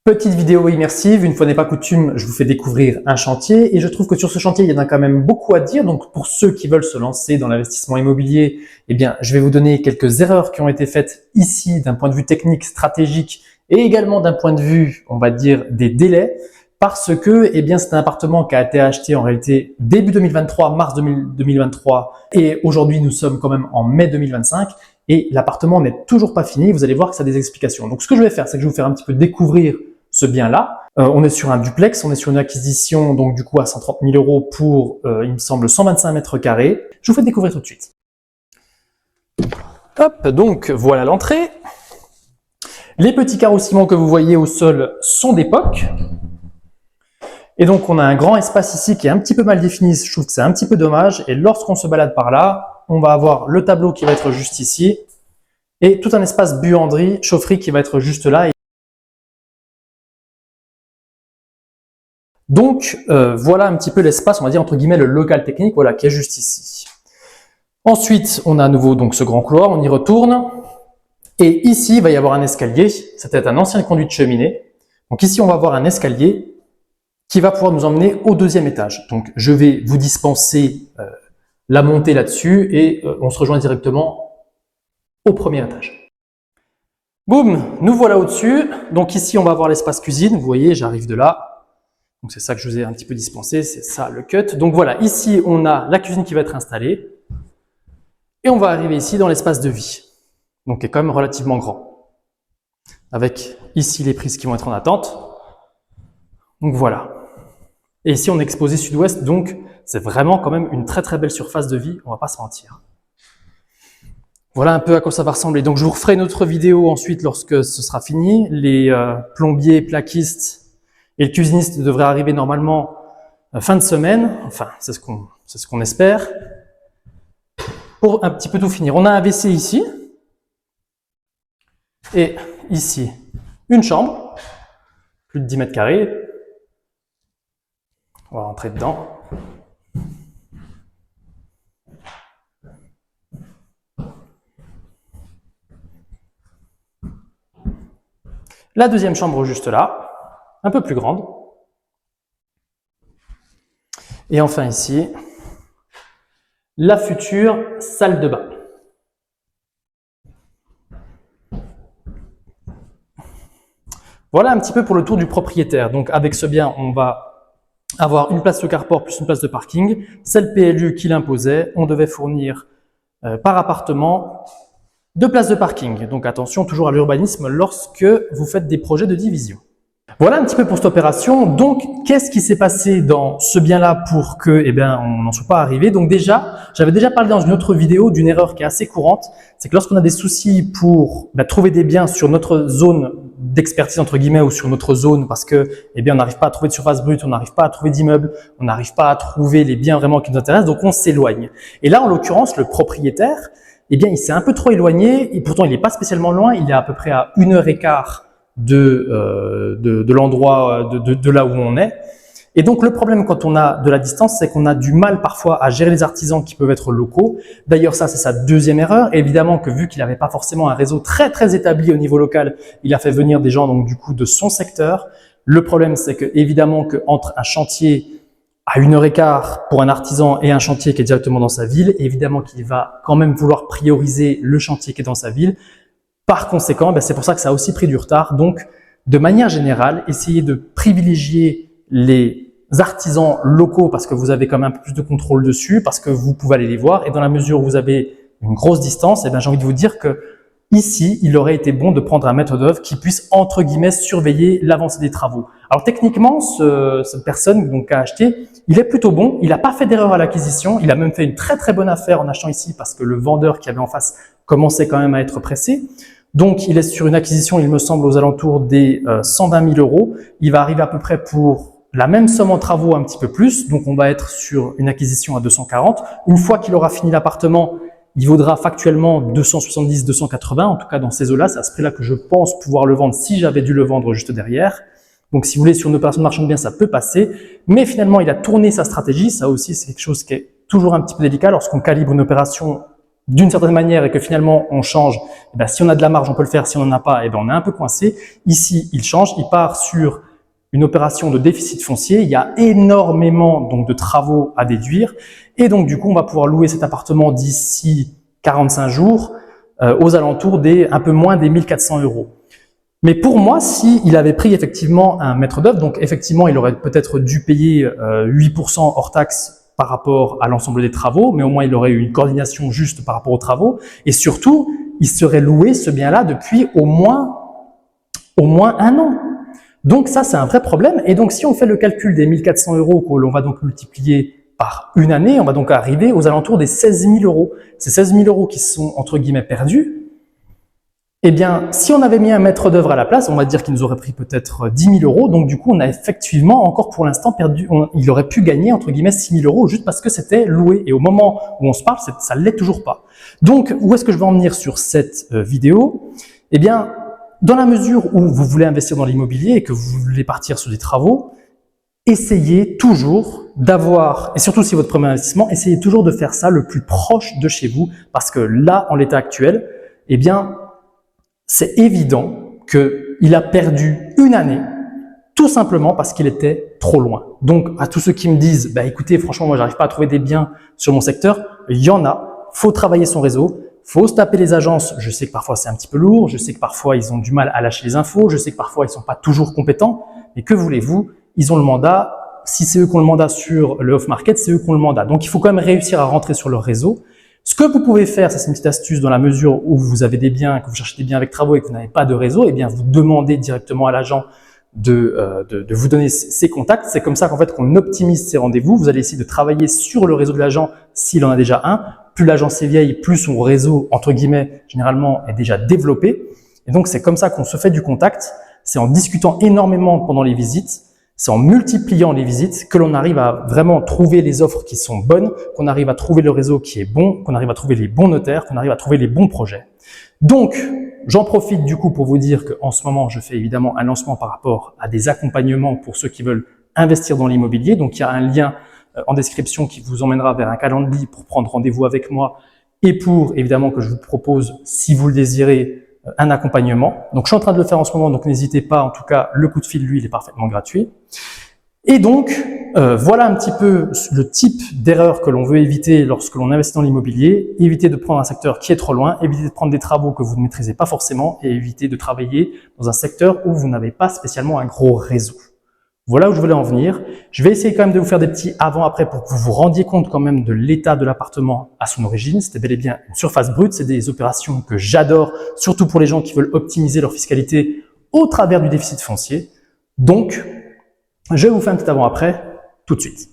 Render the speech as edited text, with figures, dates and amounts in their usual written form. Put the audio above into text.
Petite vidéo immersive, une fois n'est pas coutume, je vous fais découvrir un chantier et je trouve que sur ce chantier, il y en a quand même beaucoup à dire. Donc pour ceux qui veulent se lancer dans l'investissement immobilier, eh bien, je vais vous donner quelques erreurs qui ont été faites ici d'un point de vue technique, stratégique et également d'un point de vue, on va dire, des délais. Parce que, eh bien, c'est un appartement qui a été acheté en réalité début 2023, mars 2023 et aujourd'hui nous sommes quand même en mai 2025 et l'appartement n'est toujours pas fini. Vous allez voir que ça a des explications. Donc ce que je vais faire, c'est que je vais vous faire un petit peu découvrir ce bien-là. On est sur un duplex, on est sur une acquisition donc du coup à 130 000 € pour, il me semble, 125 mètres carrés. Je vous fais découvrir tout de suite. Hop, donc voilà l'entrée. Les petits carreaux ciment que vous voyez au sol sont d'époque. Et donc on a un grand espace ici qui est un petit peu mal défini, je trouve que c'est un petit peu dommage. Et lorsqu'on se balade par là, on va avoir le tableau qui va être juste ici et tout un espace buanderie, chaufferie qui va être juste là. Donc voilà un petit peu l'espace, on va dire entre guillemets le local technique, voilà, qui est juste ici. Ensuite, on a à nouveau donc ce grand couloir, on y retourne. Et ici, il va y avoir un escalier, c'était un ancien conduit de cheminée. Donc ici, on va avoir un escalier qui va pouvoir nous emmener au deuxième étage. Donc je vais vous dispenser la montée là-dessus et on se rejoint directement au premier étage. Boum, nous voilà au-dessus. Donc ici, on va avoir l'espace cuisine. Vous voyez, j'arrive de là. Donc c'est ça que je vous ai un petit peu dispensé, c'est ça le cut. Donc voilà, ici on a la cuisine qui va être installée et on va arriver ici dans l'espace de vie, donc qui est quand même relativement grand, avec ici les prises qui vont être en attente. Donc voilà. Et ici on est exposé sud-ouest, donc c'est vraiment quand même une très très belle surface de vie, on va pas se mentir. Voilà un peu à quoi ça va ressembler. Donc je vous referai une autre vidéo ensuite lorsque ce sera fini. Les plombiers, plaquistes et le cuisiniste devrait arriver normalement fin de semaine, enfin c'est ce qu'on espère, pour un petit peu tout finir. On a un WC ici, et ici une chambre, plus de 10 mètres carrés. On va rentrer dedans. La deuxième chambre juste là, un peu plus grande. Et enfin ici, la future salle de bain. Voilà un petit peu pour le tour du propriétaire. Donc avec ce bien, on va avoir une place de carport plus une place de parking. C'est le PLU qui l'imposait. On devait fournir par appartement 2 places de parking. Donc attention toujours à l'urbanisme lorsque vous faites des projets de division. Voilà un petit peu pour cette opération. Donc, qu'est-ce qui s'est passé dans ce bien-là pour que, eh bien, on n'en soit pas arrivé? Donc déjà, j'avais déjà parlé dans une autre vidéo d'une erreur qui est assez courante. C'est que lorsqu'on a des soucis pour trouver des biens sur notre zone d'expertise, entre guillemets, ou sur notre zone, parce que, eh bien, on n'arrive pas à trouver de surface brute, on n'arrive pas à trouver d'immeubles, on n'arrive pas à trouver les biens vraiment qui nous intéressent, donc on s'éloigne. Et là, en l'occurrence, le propriétaire, eh bien, il s'est un peu trop éloigné, et pourtant, il n'est pas spécialement loin, il est à peu près à 1h15 de l'endroit de là où on est. Et donc le problème quand on a de la distance, c'est qu'on a du mal parfois à gérer les artisans qui peuvent être locaux. D'ailleurs ça c'est sa deuxième erreur. Et évidemment que vu qu'il n'avait pas forcément un réseau très très établi au niveau local, il a fait venir des gens donc du coup de son secteur. Le problème c'est que évidemment que entre un chantier à 1h15 pour un artisan et un chantier qui est directement dans sa ville, évidemment qu'il va quand même vouloir prioriser le chantier qui est dans sa ville. Par conséquent, c'est pour ça que ça a aussi pris du retard. Donc, de manière générale, essayez de privilégier les artisans locaux parce que vous avez quand même un peu plus de contrôle dessus, parce que vous pouvez aller les voir. Et dans la mesure où vous avez une grosse distance, j'ai envie de vous dire que ici, il aurait été bon de prendre un maître d'œuvre qui puisse, entre guillemets, surveiller l'avancée des travaux. Alors techniquement, cette personne donc, qui a acheté, il est plutôt bon. Il n'a pas fait d'erreur à l'acquisition. Il a même fait une très très bonne affaire en achetant ici parce que le vendeur qui avait en face commençait quand même à être pressé. Donc, il est sur une acquisition, il me semble, aux alentours des 120 000 €. Il va arriver à peu près pour la même somme en travaux, un petit peu plus. Donc, on va être sur une acquisition à 240. Une fois qu'il aura fini l'appartement, il vaudra factuellement 270, 280. En tout cas, dans ces eaux-là, c'est à ce prix-là que je pense pouvoir le vendre si j'avais dû le vendre juste derrière. Donc, si vous voulez, sur une opération de marchand de biens, ça peut passer. Mais finalement, il a tourné sa stratégie. Ça aussi, c'est quelque chose qui est toujours un petit peu délicat lorsqu'on calibre une opération d'une certaine manière et que finalement on change, eh ben, si on a de la marge, on peut le faire. Si on n'en a pas, eh ben, on est un peu coincé. Ici, il change, il part sur une opération de déficit foncier. Il y a énormément donc de travaux à déduire. Et donc, du coup, on va pouvoir louer cet appartement d'ici 45 jours aux alentours des un peu moins des 1400 €. Mais pour moi, s'il avait pris effectivement un maître d'œuvre, donc effectivement, il aurait peut-être dû payer 8% hors taxe par rapport à l'ensemble des travaux, mais au moins il aurait eu une coordination juste par rapport aux travaux. Et surtout, il serait loué ce bien-là depuis au moins 1 an. Donc ça, c'est un vrai problème. Et donc, si on fait le calcul des 1400 € que l'on va donc multiplier par une année, on va donc arriver aux alentours des 16 000 €. Ces 16 000 € qui sont, entre guillemets, perdus, eh bien, si on avait mis un maître d'œuvre à la place, on va dire qu'il nous aurait pris peut-être 10 000 €. Donc, du coup, on a effectivement encore pour l'instant perdu, il aurait pu gagner, entre guillemets, 6 000 € juste parce que c'était loué. Et au moment où on se parle, ça ne l'est toujours pas. Donc, où est-ce que je vais en venir sur cette vidéo? Eh bien, dans la mesure où vous voulez investir dans l'immobilier et que vous voulez partir sur des travaux, essayez toujours d'avoir, et surtout si votre premier investissement, essayez toujours de faire ça le plus proche de chez vous, parce que là, en l'état actuel, eh bien, c'est évident qu'il a perdu une année, tout simplement parce qu'il était trop loin. Donc, à tous ceux qui me disent, bah, écoutez, franchement, moi, j'arrive pas à trouver des biens sur mon secteur, il y en a, faut travailler son réseau, faut se taper les agences. Je sais que parfois c'est un petit peu lourd, je sais que parfois ils ont du mal à lâcher les infos, je sais que parfois ils sont pas toujours compétents, mais que voulez-vous, ils ont le mandat. Si c'est eux qui ont le mandat sur le off-market, c'est eux qui ont le mandat. Donc, il faut quand même réussir à rentrer sur leur réseau. Ce que vous pouvez faire, ça c'est une petite astuce dans la mesure où vous avez des biens, que vous cherchez des biens avec travaux et que vous n'avez pas de réseau, eh bien vous demandez directement à l'agent de vous donner ses contacts. C'est comme ça qu'en fait qu'on optimise ses rendez-vous. Vous allez essayer de travailler sur le réseau de l'agent s'il en a déjà un. Plus l'agence est vieille, plus son réseau, entre guillemets, généralement est déjà développé. Et donc c'est comme ça qu'on se fait du contact. C'est en discutant énormément pendant les visites. C'est en multipliant les visites que l'on arrive à vraiment trouver les offres qui sont bonnes, qu'on arrive à trouver le réseau qui est bon, qu'on arrive à trouver les bons notaires, qu'on arrive à trouver les bons projets. Donc, j'en profite du coup pour vous dire qu'en ce moment, je fais évidemment un lancement par rapport à des accompagnements pour ceux qui veulent investir dans l'immobilier. Donc, il y a un lien en description qui vous emmènera vers un calendrier pour prendre rendez-vous avec moi et pour évidemment que je vous propose, si vous le désirez, un accompagnement. Donc, je suis en train de le faire en ce moment, donc n'hésitez pas. En tout cas, le coup de fil, lui, il est parfaitement gratuit. Et donc, voilà un petit peu le type d'erreur que l'on veut éviter lorsque l'on investit dans l'immobilier. Éviter de prendre un secteur qui est trop loin, éviter de prendre des travaux que vous ne maîtrisez pas forcément et éviter de travailler dans un secteur où vous n'avez pas spécialement un gros réseau. Voilà où je voulais en venir. Je vais essayer quand même de vous faire des petits avant-après pour que vous vous rendiez compte quand même de l'état de l'appartement à son origine. C'était bel et bien une surface brute. C'est des opérations que j'adore, surtout pour les gens qui veulent optimiser leur fiscalité au travers du déficit foncier. Donc, je vais vous faire un petit avant-après tout de suite.